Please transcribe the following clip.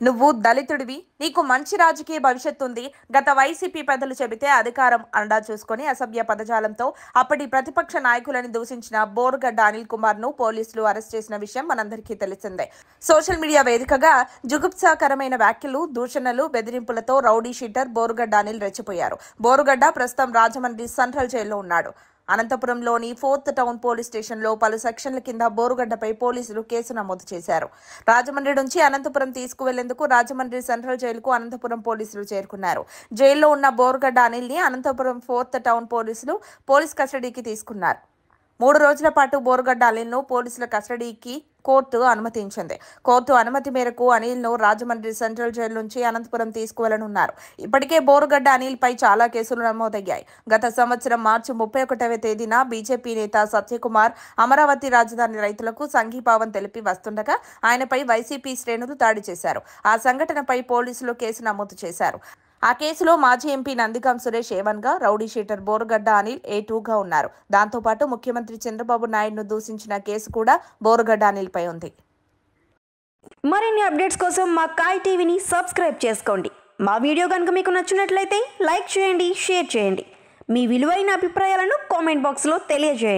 నువ్వు దళితుడివి, నీకు మంచి రాజకీయ భవిష్యత్తు ఉంది. గత వైసీపీ పెద్దలు చెబితే అధికారం అండా చూసుకొని అసభ్య పదజాలంతో అప్పటి ప్రతిపక్ష నాయకులను దూషించిన బోరుగడ్డ అనిల్ కుమార్ ను పోలీసులు అరెస్ట్ చేసిన విషయం మనందరికీ తెలిసిందే. సోషల్ మీడియా వేదికగా జుగుప్సాకరమైన వ్యాఖ్యలు, దూషణలు, బెదిరింపులతో రౌడీ షీటర్ బోరుగడ్డ అనిల్ రెచ్చిపోయారు. బోరుగడ్డ ప్రస్తుతం రాజమండ్రి సెంట్రల్ జైల్లో ఉన్నాడు. అనంతపురంలోని 4th టౌన్ పోలీస్ స్టేషన్లో పలు సెక్షన్ల కింద బోరుగడ్డపై పోలీసులు కేసు నమోదు చేశారు. రాజమండ్రి నుంచి అనంతపురం తీసుకువెళ్లేందుకు రాజమండ్రి సెంట్రల్ జైలుకు అనంతపురం పోలీసులు చేరుకున్నారు. జైల్లో ఉన్న బోరుగడ్డ అనిల్ని అనంతపురం 4th టౌన్ పోలీసులు పోలీస్ కస్టడీకి తీసుకున్నారు. 3 రోజుల పాటు బోరుగడ్డ అనిల్ను పోలీసుల కస్టడీకి కోర్టు అనుమతించింది. కోర్టు అనుమతి మేరకు అనిల్ను రాజమండ్రి సెంట్రల్ జైలు నుంచి అనంతపురం తీసుకువెళ్లనున్నారు. ఇప్పటికే బోరుగడ్డ అనిల్పై చాలా కేసులు నమోదయ్యాయి. గత సంవత్సరం మార్చి 31వ తేదీన బీజేపీ నేత సత్యకుమార్ అమరావతి రాజధాని రైతులకు సంఘీభావం తెలిపి వస్తుండగా ఆయనపై వైసీపీ శ్రేణులు దాడి చేశారు. ఆ సంఘటనపై పోలీసులు కేసు నమోదు చేశారు. ఆ కేసులో మాజీ ఎంపీ నందిగం సురేష్ A1 గా, rowdy sheeter Borugadda Anil A2 గా ఉన్నారు. దాంతోపాటు ముఖ్యమంత్రి చంద్రబాబు నాయుడును దూషించిన కేసు కూడా బోరుగడ్డ అనిల్పై ఉంది. మరిన్ని అప్డేట్స్ కోసం మా కాయ్ టీవీని సబ్స్క్రైబ్ చేసుకోండి. మా వీడియో కనుక మీకు నచ్చినట్లయితే లైక్ చేయండి, షేర్ చేయండి. మీ విలువైన అభిప్రాయాలను కామెంట్ బాక్స్లో తెలియజేయండి.